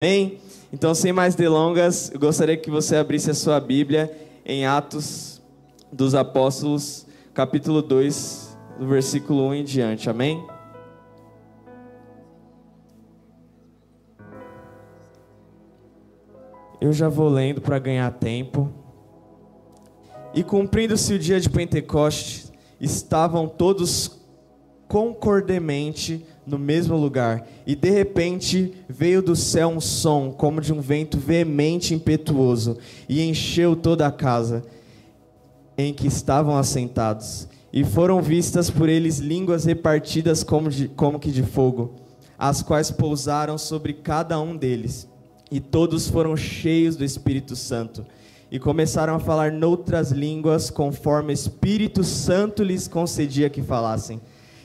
Amém? Então, sem mais delongas, eu gostaria que você abrisse a sua Bíblia em Atos dos Apóstolos, capítulo 2, do versículo 1 em diante. Amém? Eu já vou lendo para ganhar tempo. E cumprindo-se o dia de Pentecostes, estavam todos concordemente no mesmo lugar, e de repente veio do céu um som como de um vento veemente e impetuoso, e encheu toda a casa em que estavam assentados, e foram vistas por eles línguas repartidas como que de fogo, as quais pousaram sobre cada um deles, e todos foram cheios do Espírito Santo, e começaram a falar noutras línguas, conforme o Espírito Santo lhes concedia que falassem.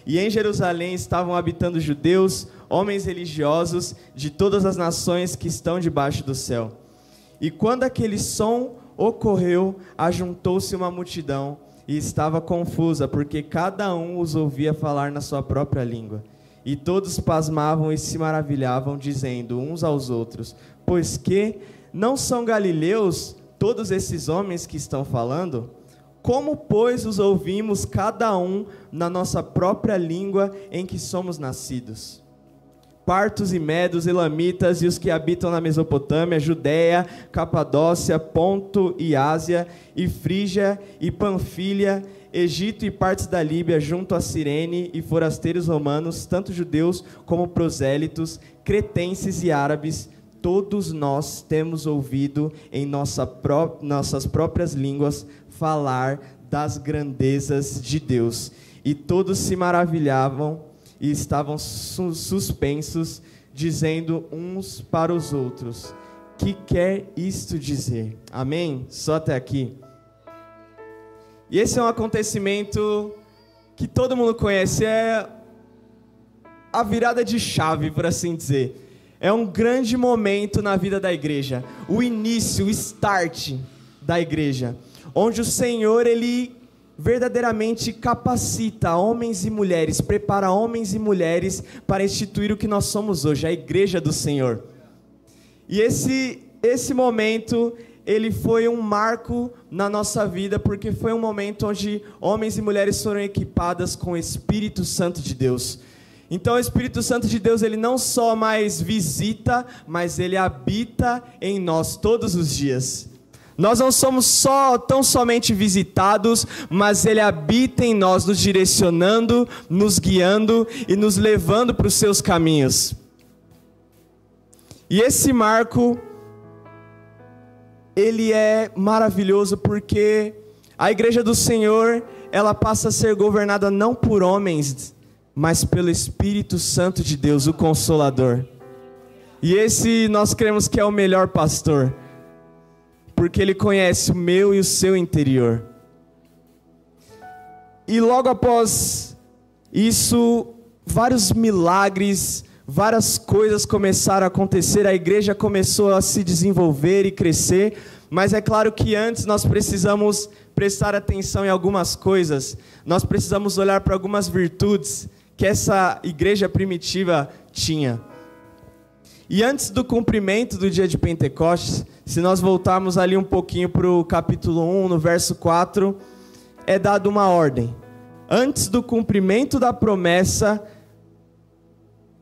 E em Jerusalém estavam habitando judeus, homens religiosos de todas as nações que estão debaixo do céu. E quando aquele som ocorreu, ajuntou-se uma multidão e estava confusa, porque cada um os ouvia falar na sua própria língua. E todos pasmavam e se maravilhavam, dizendo uns aos outros: pois que não são galileus todos esses homens que estão falando? Como, pois, os ouvimos cada um na nossa própria língua em que somos nascidos? Partos e medos, elamitas e os que habitam na Mesopotâmia, Judéia, Capadócia, Ponto e Ásia, e Frígia e Panfilha, Egito e partes da Líbia, junto a Cirene, e forasteiros romanos, tanto judeus como prosélitos, cretenses e árabes, todos nós temos ouvido em nossas próprias línguas falar das grandezas de Deus. E todos se maravilhavam e estavam suspensos, dizendo uns para os outros: que quer isto dizer? Amém? Só até aqui. E esse é um acontecimento que todo mundo conhece, é a virada de chave, por assim dizer. É um grande momento na vida da igreja, o início, o start da igreja, onde o Senhor, Ele verdadeiramente capacita homens e mulheres, prepara homens e mulheres para instituir o que nós somos hoje, a igreja do Senhor. E esse momento, ele foi um marco na nossa vida, porque foi um momento onde homens e mulheres foram equipadas com o Espírito Santo de Deus. Então o Espírito Santo de Deus, ele não só mais visita, mas ele habita em nós todos os dias. Nós não somos tão somente visitados, mas ele habita em nós, nos direcionando, nos guiando e nos levando para os seus caminhos. E esse marco, ele é maravilhoso porque a igreja do Senhor, ela passa a ser governada não por homens, mas pelo Espírito Santo de Deus, o Consolador. E esse nós cremos que é o melhor pastor, porque ele conhece o meu e o seu interior. E logo após isso, vários milagres, várias coisas começaram a acontecer, a igreja começou a se desenvolver e crescer, mas é claro que antes nós precisamos prestar atenção em algumas coisas, nós precisamos olhar para algumas virtudes que essa igreja primitiva tinha. E antes do cumprimento do dia de Pentecostes, se nós voltarmos ali um pouquinho para o capítulo 1, no verso 4, é dada uma ordem. Antes do cumprimento da promessa,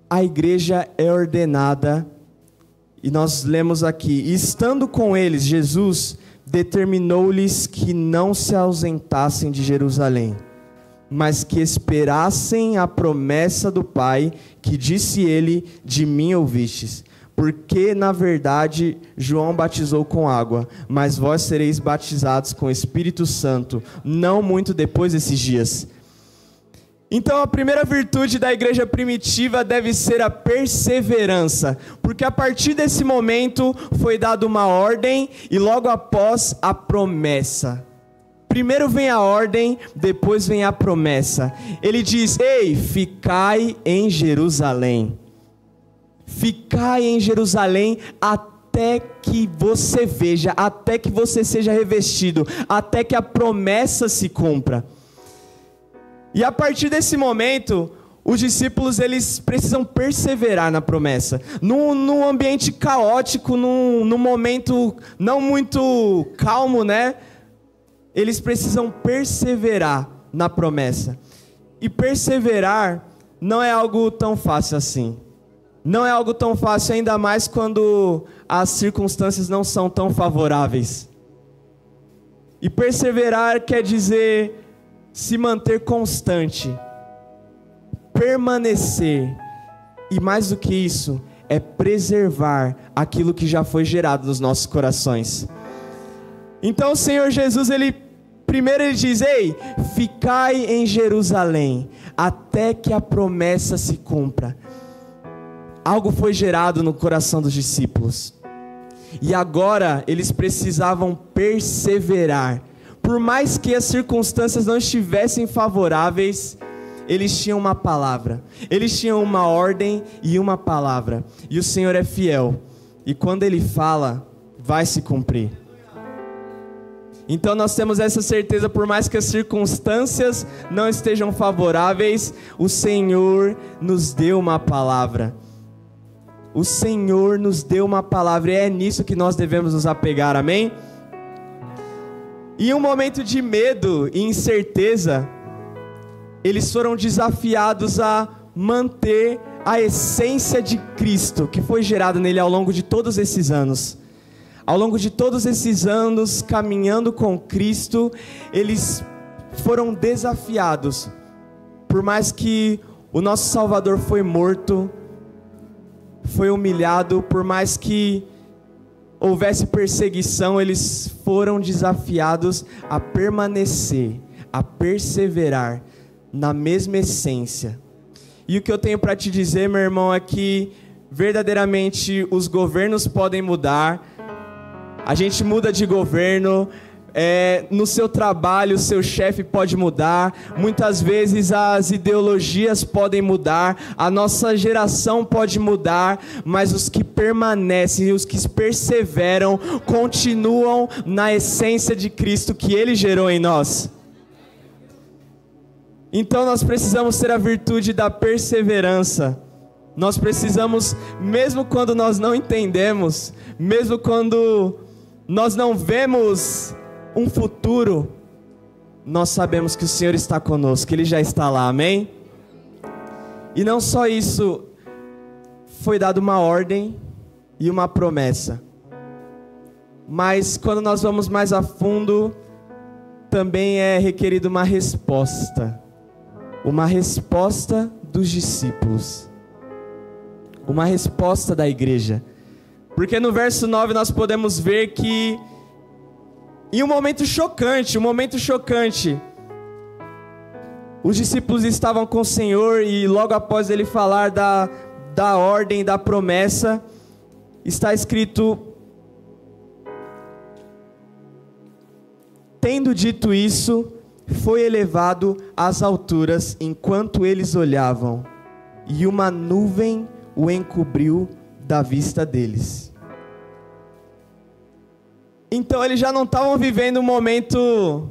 a igreja é ordenada, e nós lemos aqui: e estando com eles, Jesus determinou-lhes que não se ausentassem de Jerusalém, mas que esperassem a promessa do Pai, que disse ele: de mim ouvistes. Porque, na verdade, João batizou com água, mas vós sereis batizados com o Espírito Santo, não muito depois desses dias. Então, a primeira virtude da igreja primitiva deve ser a perseverança, porque a partir desse momento foi dada uma ordem e logo após a promessa. Primeiro vem a ordem, depois vem a promessa. Ele diz: ei, ficai em Jerusalém. Ficai em Jerusalém até que você veja, até que você seja revestido, até que a promessa se cumpra. E a partir desse momento, os discípulos, eles precisam perseverar na promessa. Num ambiente caótico, num momento não muito calmo, né? Eles precisam perseverar na promessa. E perseverar não é algo tão fácil assim. Não é algo tão fácil, ainda mais quando as circunstâncias não são tão favoráveis. E perseverar quer dizer se manter constante, permanecer, e mais do que isso, é preservar aquilo que já foi gerado nos nossos corações. Então o Senhor Jesus, primeiro ele diz: ei, ficai em Jerusalém, até que a promessa se cumpra. Algo foi gerado no coração dos discípulos, e agora eles precisavam perseverar. Por mais que as circunstâncias não estivessem favoráveis, eles tinham uma palavra, eles tinham uma ordem e uma palavra, e o Senhor é fiel, e quando Ele fala, vai se cumprir. Então nós temos essa certeza, por mais que as circunstâncias não estejam favoráveis, o Senhor nos deu uma palavra. O Senhor nos deu uma palavra, e é nisso que nós devemos nos apegar, amém? Em um momento de medo e incerteza, eles foram desafiados a manter a essência de Cristo, que foi gerada nele ao longo de todos esses anos. Ao longo de todos esses anos, caminhando com Cristo, eles foram desafiados. Por mais que o nosso Salvador foi morto, foi humilhado, por mais que houvesse perseguição, eles foram desafiados a permanecer, a perseverar na mesma essência. E o que eu tenho para te dizer, meu irmão, é que verdadeiramente os governos podem mudar, a gente muda de governo, no seu trabalho o seu chefe pode mudar, muitas vezes as ideologias podem mudar, a nossa geração pode mudar, mas os que permanecem, os que perseveram, continuam na essência de Cristo que Ele gerou em nós. Então nós precisamos ter a virtude da perseverança. Nós precisamos, mesmo quando nós não entendemos, mesmo quando nós não vemos um futuro, nós sabemos que o Senhor está conosco, que Ele já está lá, amém? E não só isso, foi dada uma ordem e uma promessa. Mas quando nós vamos mais a fundo, também é requerida uma resposta. Uma resposta dos discípulos. Uma resposta da igreja. Porque no verso 9 nós podemos ver que em um momento chocante, os discípulos estavam com o Senhor, e logo após Ele falar da ordem, da promessa, está escrito: tendo dito isso, foi elevado às alturas enquanto eles olhavam, e uma nuvem o encobriu da vista deles. Então eles já não estavam vivendo um momento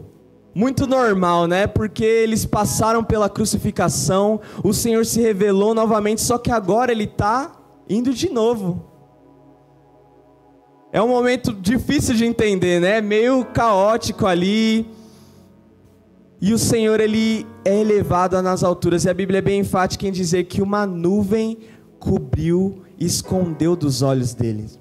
muito normal, né? Porque eles passaram pela crucificação, o Senhor se revelou novamente, só que agora Ele está indo de novo. É um momento difícil de entender, né? Meio caótico ali. E o Senhor, Ele é elevado nas alturas, e a Bíblia é bem enfática em dizer que uma nuvem cobriu e escondeu dos olhos deles.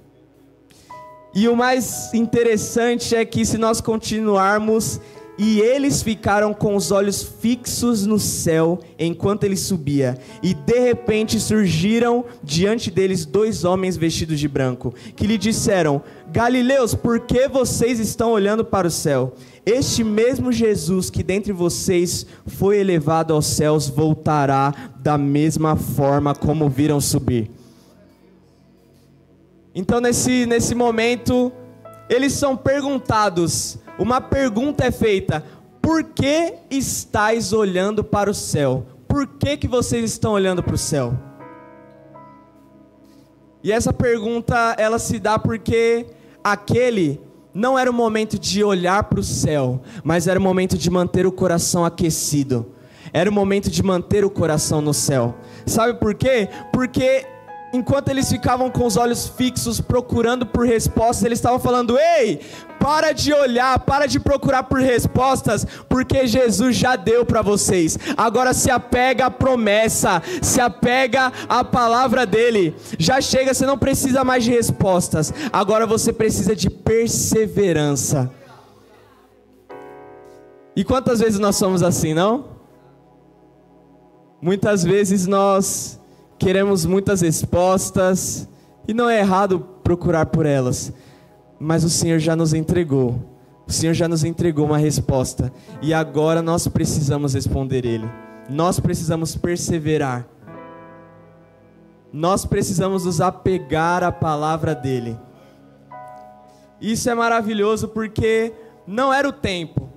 E o mais interessante é que se nós continuarmos, e eles ficaram com os olhos fixos no céu enquanto ele subia, e de repente surgiram diante deles 2 homens vestidos de branco, que lhe disseram: Galileus, por que vocês estão olhando para o céu? Este mesmo Jesus que dentre vocês foi elevado aos céus, voltará da mesma forma como viram subir. Então nesse momento, eles são perguntados, uma pergunta é feita: por que estáis olhando para o céu? Por que vocês estão olhando para o céu? E essa pergunta, ela se dá porque aquele não era o momento de olhar para o céu, mas era o momento de manter o coração aquecido. Era o momento de manter o coração no céu. Sabe por quê? Porque enquanto eles ficavam com os olhos fixos, procurando por respostas, eles estavam falando: ei, para de olhar, para de procurar por respostas, porque Jesus já deu para vocês. Agora se apega à promessa, se apega à palavra dele. Já chega, você não precisa mais de respostas, agora você precisa de perseverança. E quantas vezes nós somos assim, não? Muitas vezes nós queremos muitas respostas, e não é errado procurar por elas, mas o Senhor já nos entregou. O Senhor já nos entregou uma resposta, e agora nós precisamos responder Ele. Nós precisamos perseverar. Nós precisamos nos apegar à palavra dEle. Isso é maravilhoso porque não era o tempo.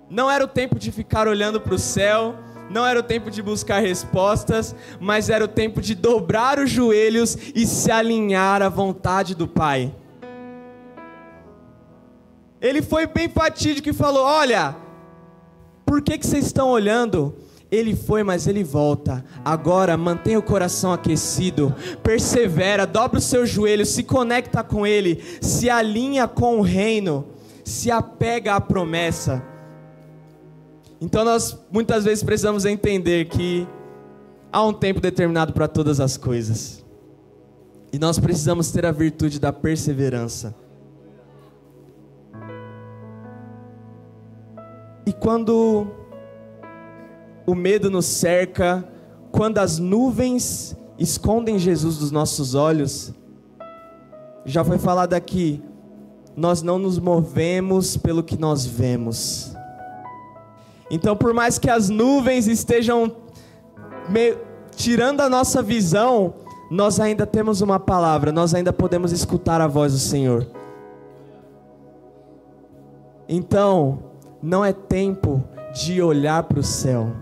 Não era o tempo de ficar olhando para o céu. Não era o tempo de buscar respostas, mas era o tempo de dobrar os joelhos e se alinhar à vontade do Pai. Ele foi bem fatídico e falou: olha, por que vocês estão olhando? Ele foi, mas ele volta. Agora mantenha o coração aquecido, persevera, dobra os seus joelhos, se conecta com Ele, se alinha com o reino, se apega à promessa. Então nós muitas vezes precisamos entender que há um tempo determinado para todas as coisas. E nós precisamos ter a virtude da perseverança. E quando o medo nos cerca, quando as nuvens escondem Jesus dos nossos olhos, já foi falado aqui, nós não nos movemos pelo que nós vemos. Então, por mais que as nuvens estejam tirando a nossa visão, nós ainda temos uma palavra, nós ainda podemos escutar a voz do Senhor. Então, não é tempo de olhar para o céu,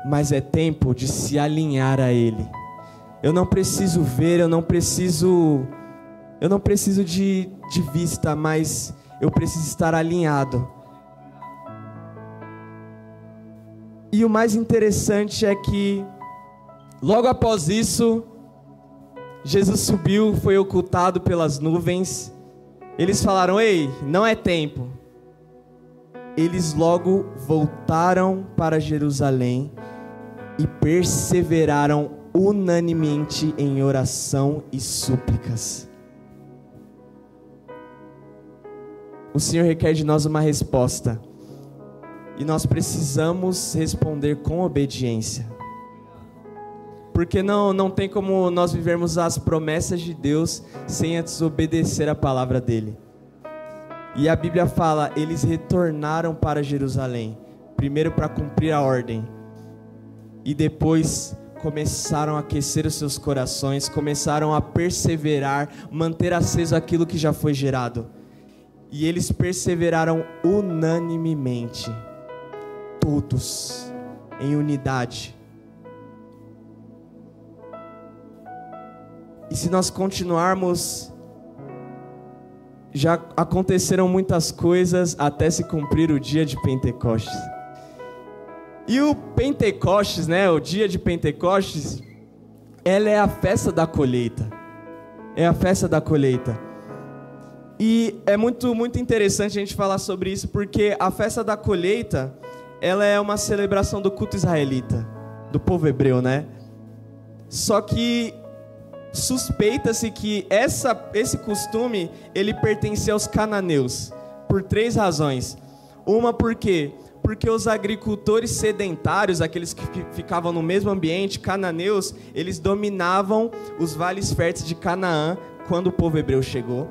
mas é tempo de se alinhar a Ele. Eu não preciso ver, eu não preciso de vista, mas eu preciso estar alinhado. E o mais interessante é que, logo após isso, Jesus subiu, foi ocultado pelas nuvens. Eles falaram: ei, não é tempo. Eles logo voltaram para Jerusalém e perseveraram unanimemente em oração e súplicas. O Senhor requer de nós uma resposta, e nós precisamos responder com obediência, porque não tem como nós vivermos as promessas de Deus sem antes obedecer a palavra dEle. E a Bíblia fala, eles retornaram para Jerusalém, primeiro para cumprir a ordem, e depois começaram a aquecer os seus corações, começaram a perseverar, manter aceso aquilo que já foi gerado. E eles perseveraram unanimemente, todos, em unidade. E se nós continuarmos, já aconteceram muitas coisas até se cumprir o dia de Pentecostes. E o Pentecostes, né, o dia de Pentecostes, ela é a festa da colheita. É a festa da colheita. E é muito interessante a gente falar sobre isso, porque a festa da colheita, ela é uma celebração do culto israelita, do povo hebreu, né? Só que suspeita-se que esse costume, ele pertencia aos cananeus, por 3 razões. Uma, porque os agricultores sedentários, aqueles que ficavam no mesmo ambiente, cananeus, eles dominavam os vales férteis de Canaã quando o povo hebreu chegou.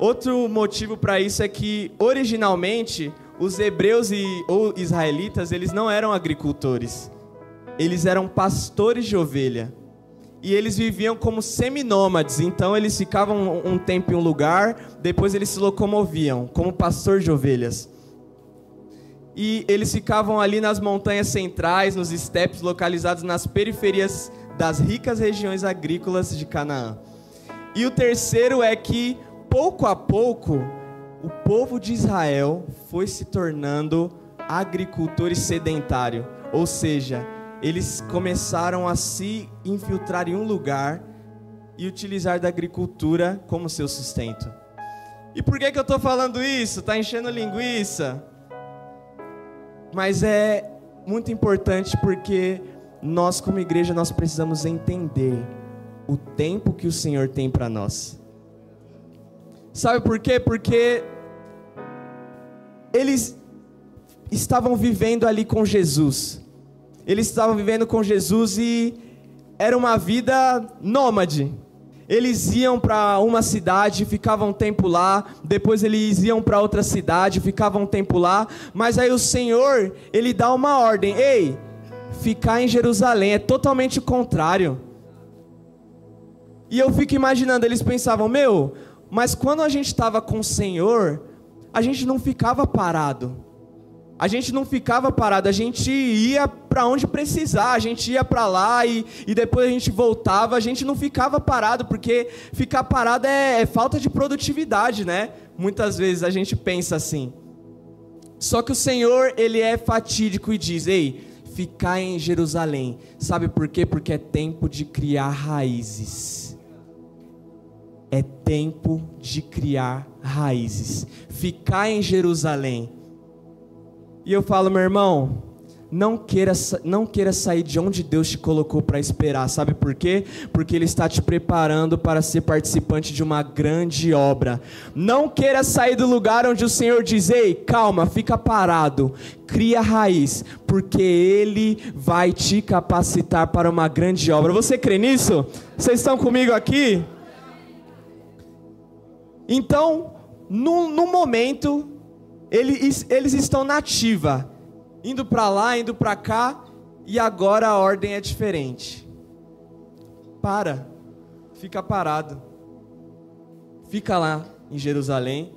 Outro motivo para isso é que, originalmente, os hebreus ou israelitas, eles não eram agricultores. Eles eram pastores de ovelha. E eles viviam como seminômades. Então, eles ficavam um tempo em um lugar, depois eles se locomoviam, como pastor de ovelhas. E eles ficavam ali nas montanhas centrais, nos estepes localizados nas periferias das ricas regiões agrícolas de Canaã. E o terceiro é que, pouco a pouco, o povo de Israel foi se tornando agricultores sedentários, ou seja, eles começaram a se infiltrar em um lugar e utilizar da agricultura como seu sustento. E por que eu estou falando isso? Tá enchendo linguiça? Mas é muito importante porque nós como igreja nós precisamos entender o tempo que o Senhor tem para nós. Sabe por quê? Porque eles estavam vivendo ali com Jesus. Eles estavam vivendo com Jesus e era uma vida nômade. Eles iam para uma cidade, ficavam um tempo lá, depois eles iam para outra cidade, ficavam um tempo lá, mas aí o Senhor, Ele dá uma ordem: ei, ficar em Jerusalém, é totalmente o contrário. E eu fico imaginando, eles pensavam, mas quando a gente estava com o Senhor, a gente não ficava parado. A gente não ficava parado, a gente ia para onde precisar, a gente ia para lá e depois a gente voltava, a gente não ficava parado, porque ficar parado é falta de produtividade, né? Muitas vezes a gente pensa assim. Só que o Senhor, Ele é fatídico e diz, ei, ficar em Jerusalém. Sabe por quê? Porque é tempo de criar raízes. É tempo de criar raízes. Ficar em Jerusalém. E eu falo, meu irmão, não queira sair de onde Deus te colocou para esperar. Sabe por quê? Porque Ele está te preparando para ser participante de uma grande obra. Não queira sair do lugar onde o Senhor diz, ei, calma, fica parado, cria raiz, porque Ele vai te capacitar para uma grande obra. Você crê nisso? Vocês estão comigo aqui? Então, no momento, eles estão na ativa, indo para lá, indo para cá, e agora a ordem é diferente. Fica parado, fica lá em Jerusalém,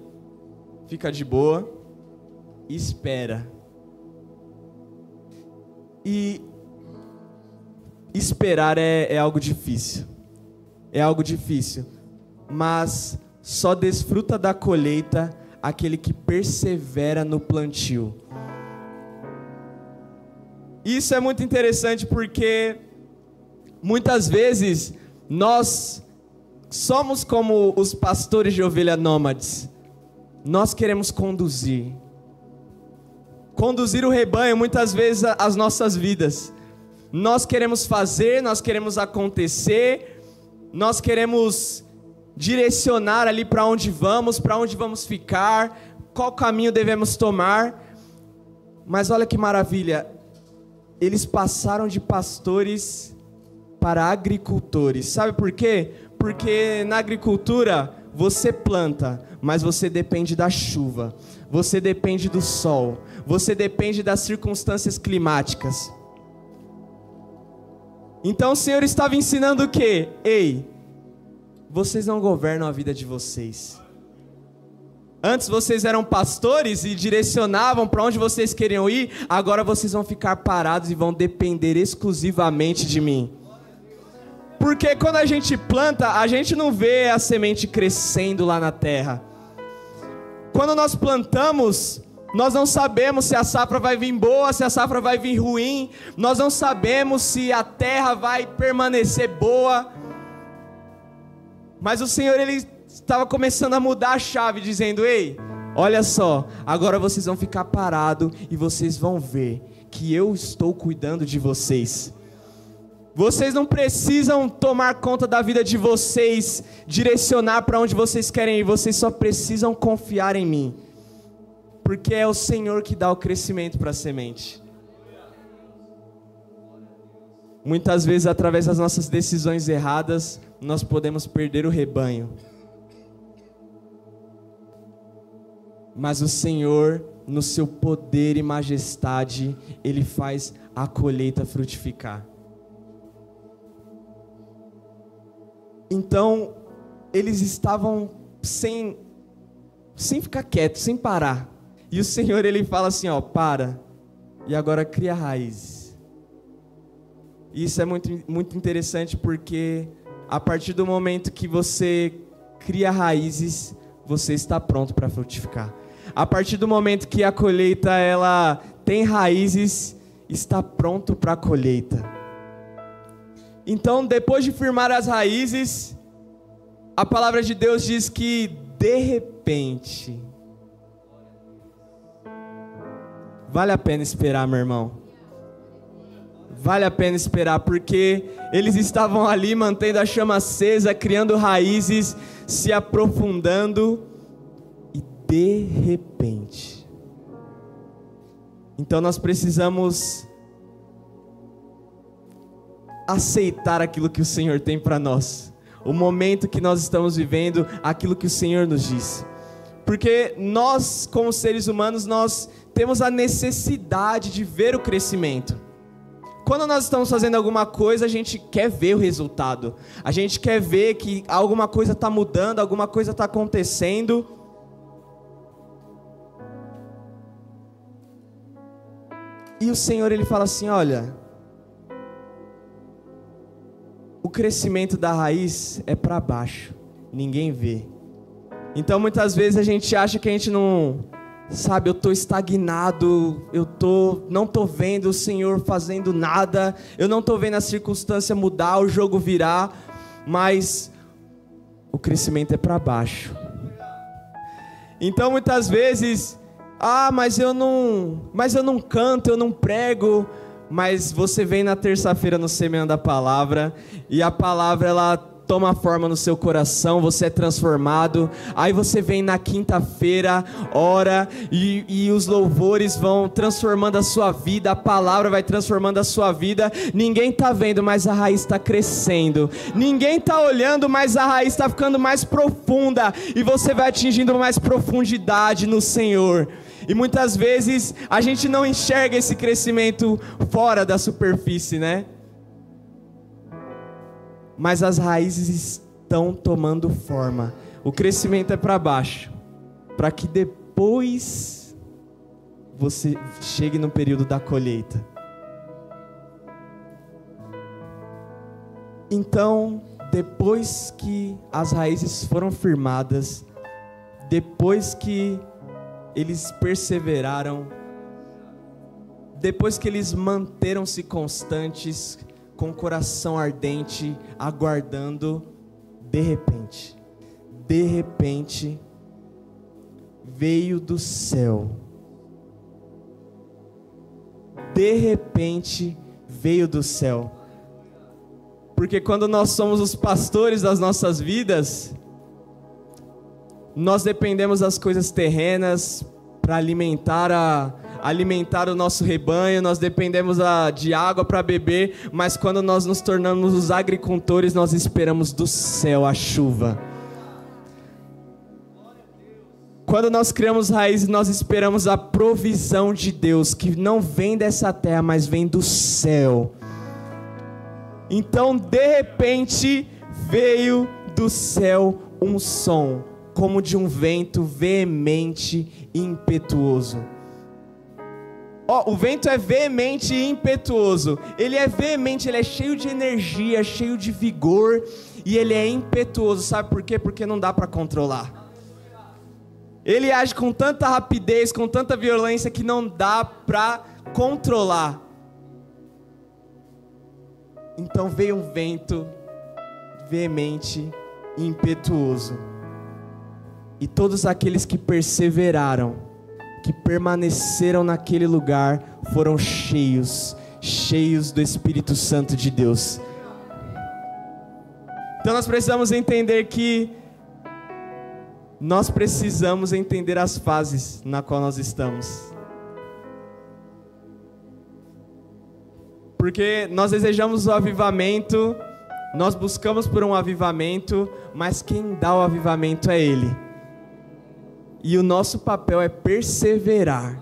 fica de boa, e espera. E esperar é algo difícil, mas só desfruta da colheita aquele que persevera no plantio. Isso é muito interessante porque muitas vezes nós somos como os pastores de ovelha nômades. Nós queremos conduzir o rebanho, muitas vezes as nossas vidas. Nós queremos fazer, nós queremos acontecer, nós queremos direcionar ali para onde vamos ficar, qual caminho devemos tomar. Mas olha que maravilha, eles passaram de pastores para agricultores. Sabe por quê? Porque na agricultura você planta, mas você depende da chuva, você depende do sol, você depende das circunstâncias climáticas. Então o Senhor estava ensinando o quê? Ei, vocês não governam a vida de vocês. Antes vocês eram pastores e direcionavam para onde vocês queriam ir. Agora vocês vão ficar parados e vão depender exclusivamente de mim. Porque quando a gente planta, a gente não vê a semente crescendo lá na terra. Quando nós plantamos, nós não sabemos se a safra vai vir boa, se a safra vai vir ruim. Nós não sabemos se a terra vai permanecer boa. Mas o Senhor, Ele estava começando a mudar a chave, dizendo, ei, olha só, agora vocês vão ficar parados e vocês vão ver que eu estou cuidando de vocês. Vocês não precisam tomar conta da vida de vocês, direcionar para onde vocês querem ir, vocês só precisam confiar em mim. Porque é o Senhor que dá o crescimento para a semente. Muitas vezes, através das nossas decisões erradas, nós podemos perder o rebanho. Mas o Senhor, no seu poder e majestade, Ele faz a colheita frutificar. Então, eles estavam sem ficar quietos, sem parar. E o Senhor, Ele fala assim, ó, para, e agora cria raízes. E isso é muito interessante porque a partir do momento que você cria raízes, você está pronto para frutificar. A partir do momento que a colheita ela tem raízes, está pronto para a colheita. Então, depois de firmar as raízes, a palavra de Deus diz que de repente, vale a pena esperar, meu irmão. Vale a pena esperar, porque eles estavam ali mantendo a chama acesa, criando raízes, se aprofundando, e de repente. Então nós precisamos aceitar aquilo que o Senhor tem para nós, o momento que nós estamos vivendo, aquilo que o Senhor nos diz. Porque nós, como seres humanos, nós temos a necessidade de ver o crescimento. Quando nós estamos fazendo alguma coisa, a gente quer ver o resultado. A gente quer ver que alguma coisa está mudando, alguma coisa está acontecendo. E o Senhor, Ele fala assim, olha, o crescimento da raiz é para baixo, ninguém vê. Então muitas vezes a gente acha que a gente não... Sabe, eu estou estagnado, não estou vendo o Senhor fazendo nada, eu não estou vendo a circunstância mudar, o jogo virar, mas o crescimento é para baixo. Então muitas vezes, mas eu não canto, eu não prego, mas você vem na terça-feira no Semeando a Palavra, e a palavra ela toma forma no seu coração, você é transformado. Aí você vem na quinta-feira, ora, e os louvores vão transformando a sua vida, a palavra vai transformando a sua vida. Ninguém está vendo, mas a raiz está crescendo. Ninguém está olhando, mas a raiz está ficando mais profunda, e você vai atingindo mais profundidade no Senhor. E muitas vezes a gente não enxerga esse crescimento fora da superfície, né? Mas as raízes estão tomando forma. O crescimento é para baixo, para que depois você chegue no período da colheita. Então, depois que as raízes foram firmadas, depois que eles perseveraram, depois que eles manteram-se constantes, com o coração ardente, aguardando, de repente, veio do céu. De repente, veio do céu. Porque quando nós somos os pastores das nossas vidas, nós dependemos das coisas terrenas para alimentar o nosso rebanho, nós dependemos de água para beber, mas quando nós nos tornamos os agricultores, nós esperamos do céu a chuva. Quando nós criamos raízes, nós esperamos a provisão de Deus, que não vem dessa terra, mas vem do céu. Então, de repente, veio do céu um som, como de um vento veemente e impetuoso. O vento é veemente e impetuoso. Ele é veemente, ele é cheio de energia, cheio de vigor, e ele é impetuoso. Sabe por quê? Porque não dá para controlar. Ele age com tanta rapidez, com tanta violência, que não dá para controlar. Então veio um vento veemente e impetuoso, e todos aqueles que perseveraram, que permaneceram naquele lugar, foram cheios do Espírito Santo de Deus. Então nós precisamos entender que nós precisamos entender as fases na qual nós estamos. Porque nós desejamos o avivamento, nós buscamos por um avivamento, mas quem dá o avivamento é Ele. E o nosso papel é perseverar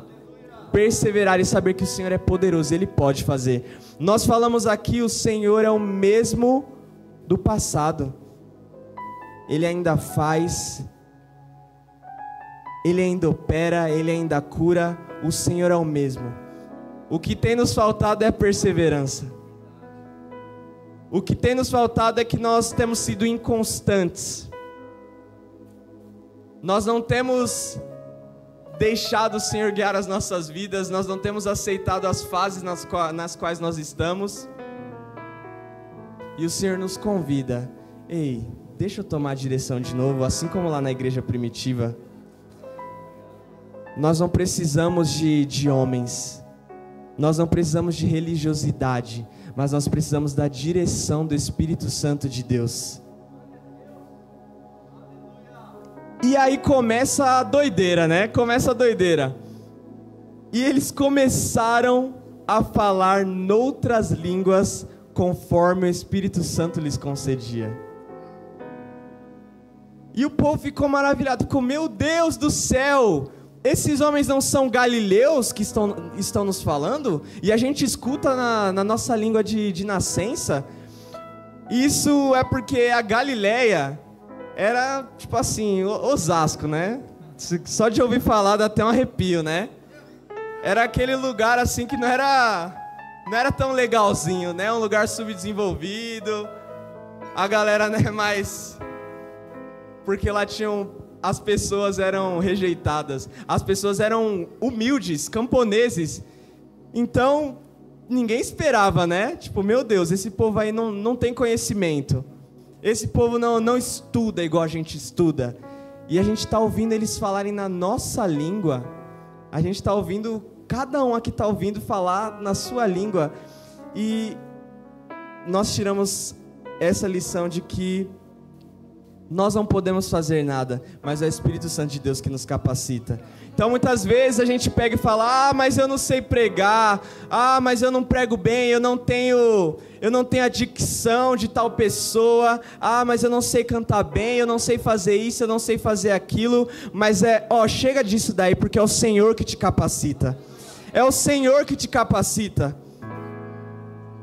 e saber que o Senhor é poderoso, Ele pode fazer. Nós falamos aqui, o Senhor é o mesmo do passado. Ele ainda faz, Ele ainda opera, Ele ainda cura. O Senhor é o mesmo. O que tem nos faltado é a perseverança. O que tem nos faltado é que nós temos sido inconstantes. Nós não temos deixado o Senhor guiar as nossas vidas, nós não temos aceitado as fases nas quais nós estamos. E o Senhor nos convida: ei, deixa eu tomar a direção de novo, assim como lá na igreja primitiva. Nós não precisamos de homens, nós não precisamos de religiosidade, mas nós precisamos da direção do Espírito Santo de Deus. E aí começa a doideira, né? Começa a doideira. E eles começaram a falar noutras línguas conforme o Espírito Santo lhes concedia. E o povo ficou maravilhado, ficou: meu Deus do céu, esses homens não são galileus que estão nos falando? E a gente escuta na nossa língua de nascença. Isso é porque a Galileia era tipo assim, Osasco, né? Só de ouvir falar dá até um arrepio, né? Era aquele lugar assim que não era tão legalzinho, né? Um lugar subdesenvolvido. A galera, né, mais... Porque lá as pessoas eram rejeitadas. As pessoas eram humildes, camponeses. Então, ninguém esperava, né? Tipo, meu Deus, esse povo aí não tem conhecimento. Esse povo não estuda igual a gente estuda. E a gente está ouvindo eles falarem na nossa língua. A gente está ouvindo, cada um aqui está ouvindo falar na sua língua. E nós tiramos essa lição de que nós não podemos fazer nada, mas é o Espírito Santo de Deus que nos capacita. Então muitas vezes a gente pega e fala: mas eu não sei pregar, mas eu não prego bem, eu não tenho a dicção de tal pessoa, mas eu não sei cantar bem, eu não sei fazer isso, eu não sei fazer aquilo. Mas chega disso daí, porque é o Senhor que te capacita. É o Senhor que te capacita.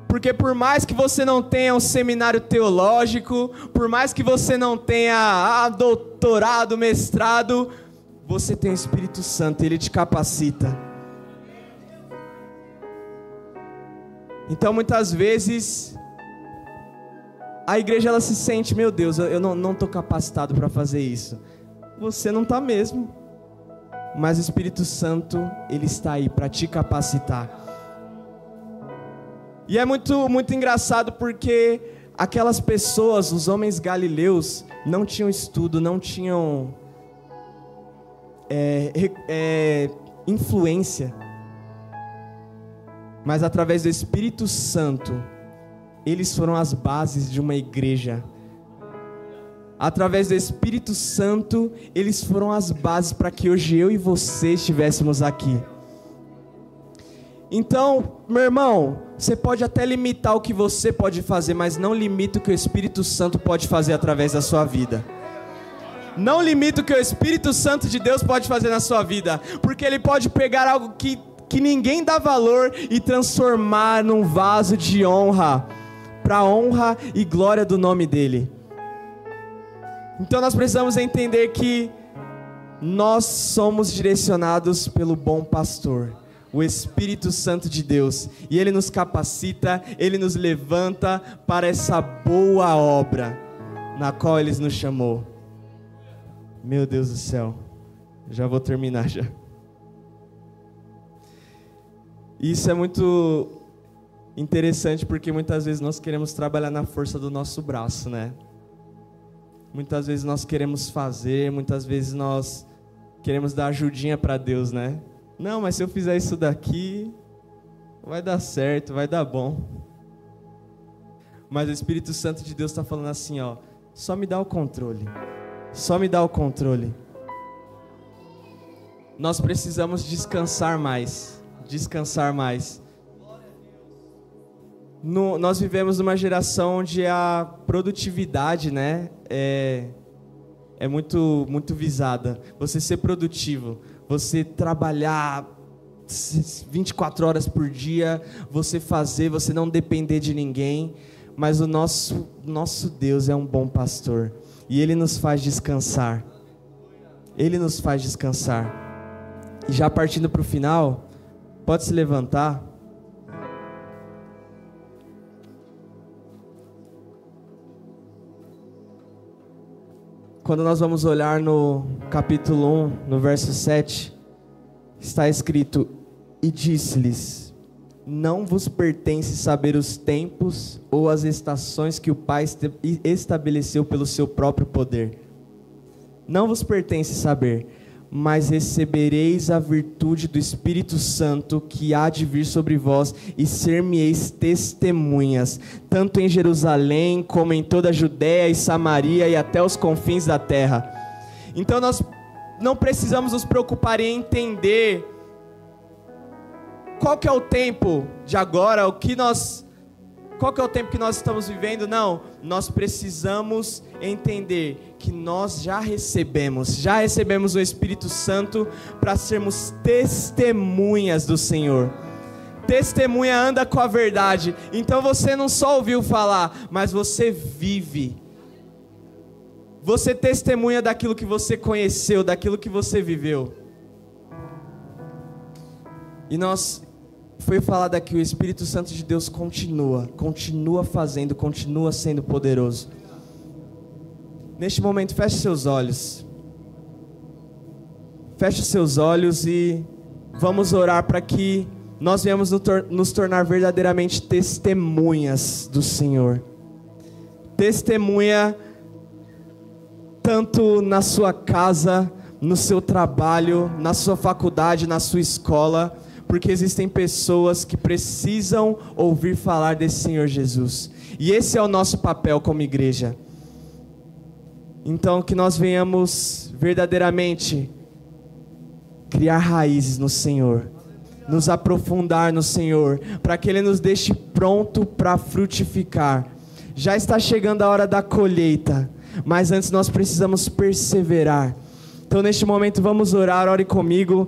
Porque por mais que você não tenha um seminário teológico, por mais que você não tenha doutorado, mestrado, você tem o Espírito Santo, Ele te capacita. Então muitas vezes a igreja ela se sente: meu Deus, eu não estou capacitado para fazer isso. Você não está mesmo. Mas o Espírito Santo, Ele está aí para te capacitar. E é muito, muito engraçado porque aquelas pessoas, os homens galileus, não tinham estudo, não tinham influência. Mas através do Espírito Santo, eles foram as bases de uma igreja. Através do Espírito Santo, eles foram as bases para que hoje eu e você estivéssemos aqui. Então, meu irmão, você pode até limitar o que você pode fazer, mas não limita o que o Espírito Santo pode fazer através da sua vida. Não limita o que o Espírito Santo de Deus pode fazer na sua vida, porque Ele pode pegar algo que ninguém dá valor e transformar num vaso de honra, para honra e glória do nome dEle. Então nós precisamos entender que nós somos direcionados pelo bom pastor, o Espírito Santo de Deus, e Ele nos capacita, Ele nos levanta para essa boa obra na qual Ele nos chamou. Meu Deus do céu, já vou terminar já. Isso é muito interessante porque muitas vezes nós queremos trabalhar na força do nosso braço, né? Muitas vezes nós queremos fazer, muitas vezes nós queremos dar ajudinha para Deus, né? Não, mas se eu fizer isso daqui, vai dar certo, vai dar bom. Mas o Espírito Santo de Deus está falando assim, só me dá o controle. Só me dá o controle. Nós precisamos descansar mais. Descansar mais. Nós vivemos numa geração onde a produtividade, né, é muito, muito visada. Você ser produtivo, você trabalhar 24 horas por dia, você não depender de ninguém. Mas o nosso Deus é um bom pastor e Ele nos faz descansar. Ele nos faz descansar. E já partindo para o final, pode se levantar. quando nós vamos olhar no capítulo 1, no verso 7, está escrito: e disse-lhes: não vos pertence saber os tempos ou as estações que o Pai estabeleceu pelo seu próprio poder. Não vos pertence saber, mas recebereis a virtude do Espírito Santo que há de vir sobre vós, e ser-me-eis testemunhas, tanto em Jerusalém como em toda a Judéia e Samaria e até os confins da terra. Então nós não precisamos nos preocupar em entender qual que é o tempo de agora, qual que é o tempo que nós estamos vivendo. Não, nós precisamos entender que nós já recebemos o Espírito Santo para sermos testemunhas do Senhor. Testemunha anda com a verdade. Então você não só ouviu falar, mas você vive. Você testemunha daquilo que você conheceu, daquilo que você viveu. E foi falado aqui, o Espírito Santo de Deus continua fazendo, continua sendo poderoso. Neste momento, feche seus olhos. Feche seus olhos e vamos orar para que nós venhamos nos tornar verdadeiramente testemunhas do Senhor. Testemunha tanto na sua casa, no seu trabalho, na sua faculdade, na sua escola, porque existem pessoas que precisam ouvir falar desse Senhor Jesus. E esse é o nosso papel como igreja. Então que nós venhamos verdadeiramente criar raízes no Senhor, nos aprofundar no Senhor, para que Ele nos deixe pronto para frutificar. Já está chegando a hora da colheita, mas antes nós precisamos perseverar. Então neste momento vamos orar, ore comigo.